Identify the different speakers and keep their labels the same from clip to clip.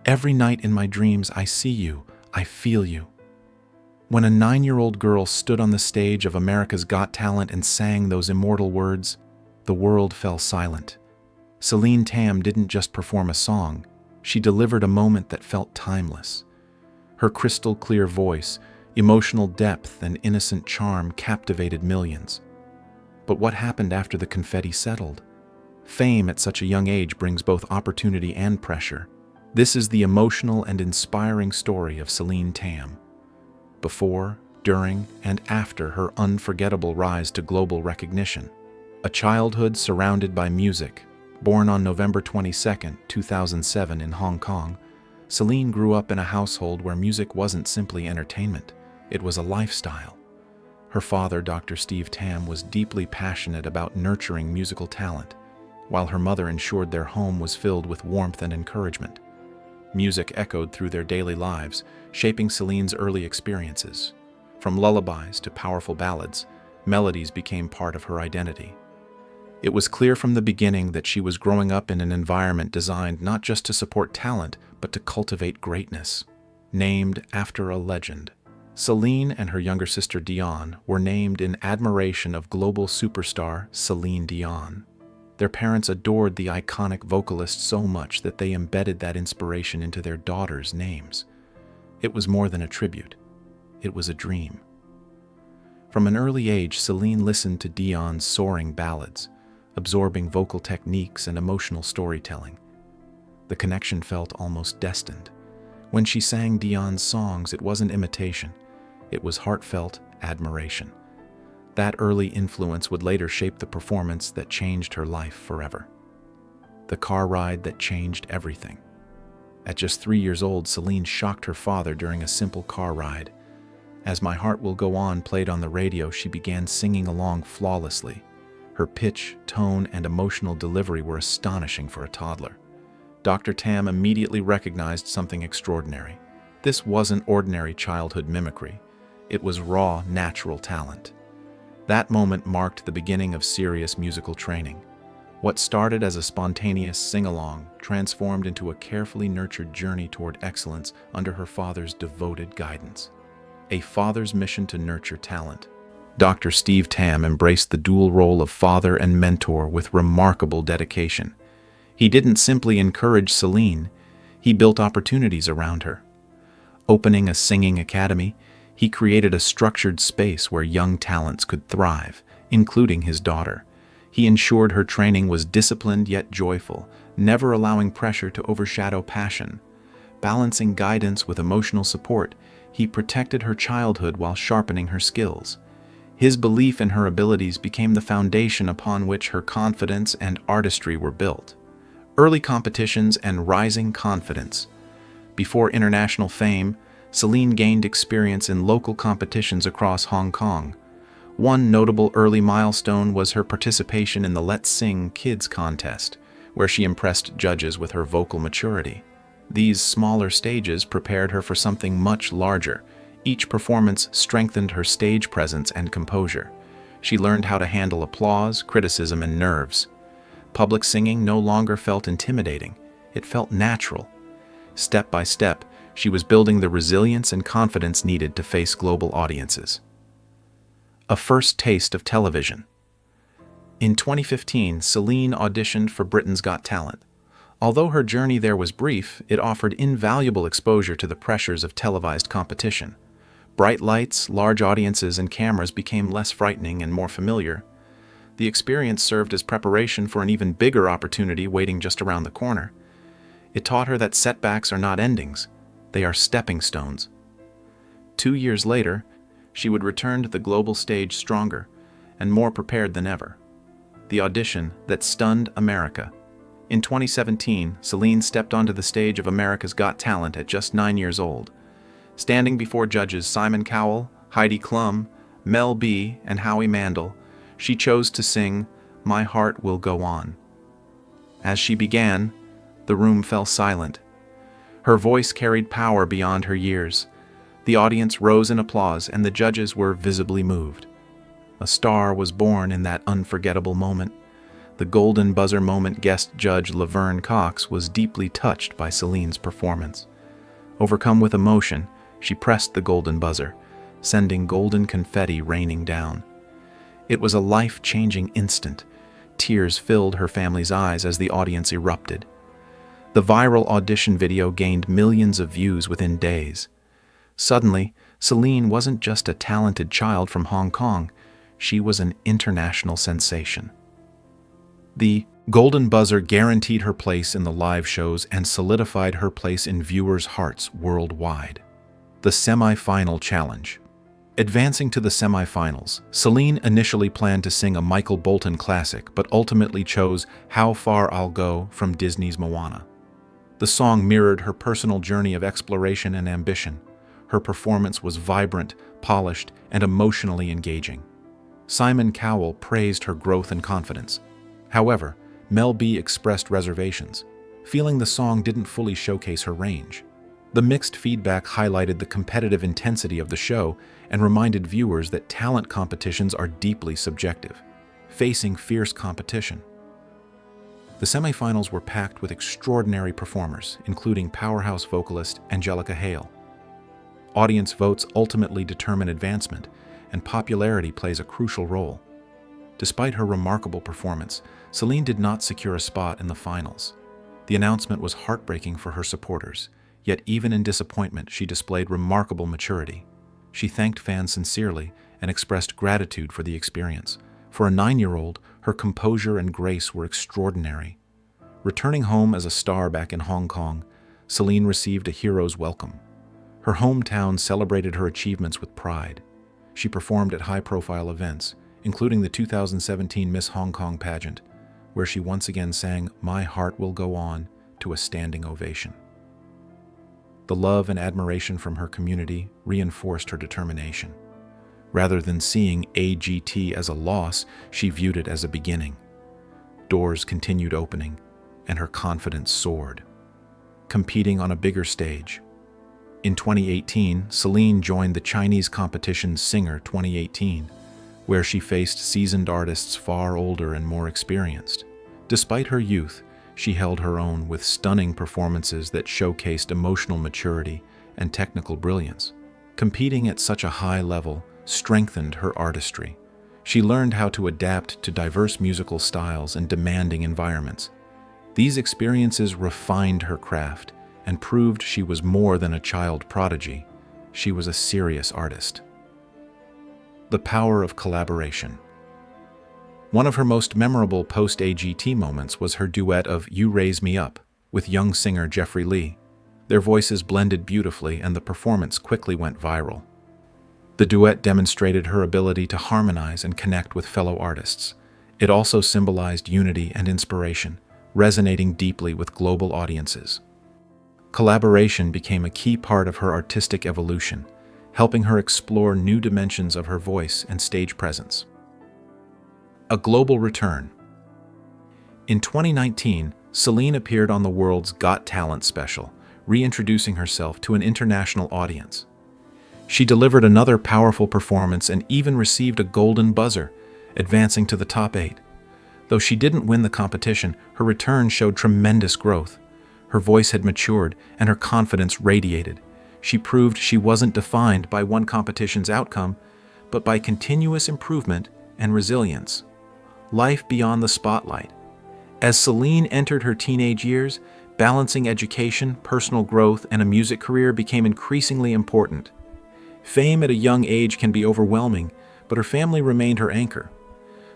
Speaker 1: Every night in my dreams, I see you, I feel you." When a 9-year-old girl stood on the stage of America's Got Talent and sang those immortal words, the world fell silent. Celine Tam didn't just perform a song, she delivered a moment that felt timeless. Her crystal-clear voice, emotional depth, and innocent charm captivated millions. But what happened after the confetti settled? Fame at such a young age brings both opportunity and pressure. This is the emotional and inspiring story of Celine Tam. Before, during, and after her unforgettable rise to global recognition. A childhood surrounded by music. Born on November 22, 2007 in Hong Kong, Celine grew up in a household where music wasn't simply entertainment, it was a lifestyle. Her father, Dr. Steve Tam, was deeply passionate about nurturing musical talent, while her mother ensured their home was filled with warmth and encouragement. Music echoed through their daily lives, shaping Celine's early experiences. From lullabies to powerful ballads, melodies became part of her identity. It was clear from the beginning that she was growing up in an environment designed not just to support talent, but to cultivate greatness. Named after a legend, Celine and her younger sister Dion were named in admiration of global superstar Celine Dion. Their parents adored the iconic vocalist so much that they embedded that inspiration into their daughters' names. It was more than a tribute. It was a dream. From an early age, Celine listened to Dion's soaring ballads, absorbing vocal techniques and emotional storytelling. The connection felt almost destined. When she sang Dion's songs, it wasn't imitation. It was heartfelt admiration. That early influence would later shape the performance that changed her life forever. The car ride that changed everything. At just 3 years old, Celine shocked her father during a simple car ride. As My Heart Will Go On played on the radio, she began singing along flawlessly. Her pitch, tone, and emotional delivery were astonishing for a toddler. Dr. Tam immediately recognized something extraordinary. This wasn't ordinary childhood mimicry. It was raw, natural talent. That moment marked the beginning of serious musical training. What started as a spontaneous sing-along transformed into a carefully nurtured journey toward excellence under her father's devoted guidance. A father's mission to nurture talent. Dr. Steve Tam embraced the dual role of father and mentor with remarkable dedication. He didn't simply encourage Celine, he built opportunities around her. Opening a singing academy, he created a structured space where young talents could thrive, including his daughter. He ensured her training was disciplined yet joyful, never allowing pressure to overshadow passion. Balancing guidance with emotional support, he protected her childhood while sharpening her skills. His belief in her abilities became the foundation upon which her confidence and artistry were built. Early competitions and rising confidence. Before international fame, Celine gained experience in local competitions across Hong Kong. One notable early milestone was her participation in the Let's Sing Kids contest, where she impressed judges with her vocal maturity. These smaller stages prepared her for something much larger. Each performance strengthened her stage presence and composure. She learned how to handle applause, criticism, and nerves. Public singing no longer felt intimidating. It felt natural. Step by step, she was building the resilience and confidence needed to face global audiences. A first taste of television. In 2015, Celine auditioned for Britain's Got Talent. Although her journey there was brief, it offered invaluable exposure to the pressures of televised competition. Bright lights, large audiences, and cameras became less frightening and more familiar. The experience served as preparation for an even bigger opportunity waiting just around the corner. It taught her that setbacks are not endings, they are stepping stones. 2 years later, she would return to the global stage stronger and more prepared than ever. The audition that stunned America. In 2017, Celine stepped onto the stage of America's Got Talent at just 9 years old. Standing before judges Simon Cowell, Heidi Klum, Mel B, and Howie Mandel, she chose to sing My Heart Will Go On. As she began, the room fell silent. Her voice carried power beyond her years. The audience rose in applause, and the judges were visibly moved. A star was born in that unforgettable moment. The Golden Buzzer Moment guest judge Laverne Cox was deeply touched by Celine's performance. Overcome with emotion, she pressed the golden buzzer, sending golden confetti raining down. It was a life-changing instant. Tears filled her family's eyes as the audience erupted. The viral audition video gained millions of views within days. Suddenly, Celine wasn't just a talented child from Hong Kong, she was an international sensation. The Golden Buzzer guaranteed her place in the live shows and solidified her place in viewers' hearts worldwide. The Semi-Final Challenge. Advancing to the semi-finals, Celine initially planned to sing a Michael Bolton classic, but ultimately chose How Far I'll Go from Disney's Moana. The song mirrored her personal journey of exploration and ambition. Her performance was vibrant, polished, and emotionally engaging. Simon Cowell praised her growth and confidence. However, Mel B expressed reservations, feeling the song didn't fully showcase her range. The mixed feedback highlighted the competitive intensity of the show and reminded viewers that talent competitions are deeply subjective, facing fierce competition. The semifinals were packed with extraordinary performers, including powerhouse vocalist Angelica Hale. Audience votes ultimately determine advancement, and popularity plays a crucial role. Despite her remarkable performance, Celine did not secure a spot in the finals. The announcement was heartbreaking for her supporters, yet even in disappointment, she displayed remarkable maturity. She thanked fans sincerely and expressed gratitude for the experience. For a 9-year-old, her composure and grace were extraordinary. Returning home as a star back in Hong Kong, Celine received a hero's welcome. Her hometown celebrated her achievements with pride. She performed at high-profile events, including the 2017 Miss Hong Kong pageant, where she once again sang My Heart Will Go On to a standing ovation. The love and admiration from her community reinforced her determination. Rather than seeing AGT as a loss, she viewed it as a beginning. Doors continued opening, and her confidence soared. Competing on a bigger stage. In 2018, Celine joined the Chinese competition Singer 2018, where she faced seasoned artists far older and more experienced. Despite her youth, she held her own with stunning performances that showcased emotional maturity and technical brilliance. Competing at such a high level strengthened her artistry. She learned how to adapt to diverse musical styles and demanding environments. These experiences refined her craft and proved she was more than a child prodigy. She was a serious artist. The power of collaboration. One of her most memorable post-AGT moments was her duet of You Raise Me Up with young singer Jeffrey Lee. Their voices blended beautifully and the performance quickly went viral. The duet demonstrated her ability to harmonize and connect with fellow artists. It also symbolized unity and inspiration, resonating deeply with global audiences. Collaboration became a key part of her artistic evolution, helping her explore new dimensions of her voice and stage presence. A global return. In 2019, Celine appeared on the World's Got Talent special, reintroducing herself to an international audience. She delivered another powerful performance and even received a golden buzzer, advancing to the top 8. Though she didn't win the competition, her return showed tremendous growth. Her voice had matured and her confidence radiated. She proved she wasn't defined by one competition's outcome, but by continuous improvement and resilience. Life beyond the spotlight. As Celine entered her teenage years, balancing education, personal growth, and a music career became increasingly important. Fame at a young age can be overwhelming, but her family remained her anchor.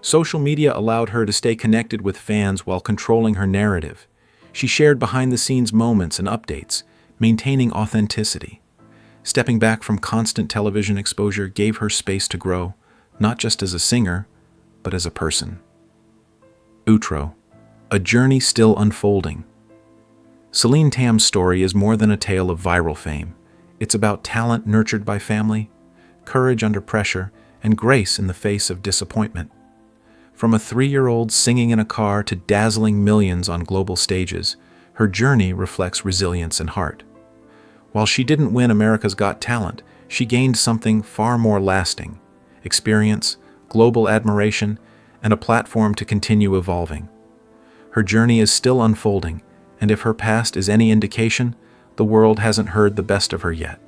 Speaker 1: Social media allowed her to stay connected with fans while controlling her narrative. She shared behind-the-scenes moments and updates, maintaining authenticity. Stepping back from constant television exposure gave her space to grow, not just as a singer, but as a person. Outro. A journey still unfolding. Celine Tam's story is more than a tale of viral fame. It's about talent nurtured by family, courage under pressure, and grace in the face of disappointment. From a 3-year-old singing in a car to dazzling millions on global stages, her journey reflects resilience and heart. While she didn't win America's Got Talent, she gained something far more lasting: experience, global admiration, and a platform to continue evolving. Her journey is still unfolding, and if her past is any indication, the world hasn't heard the best of her yet.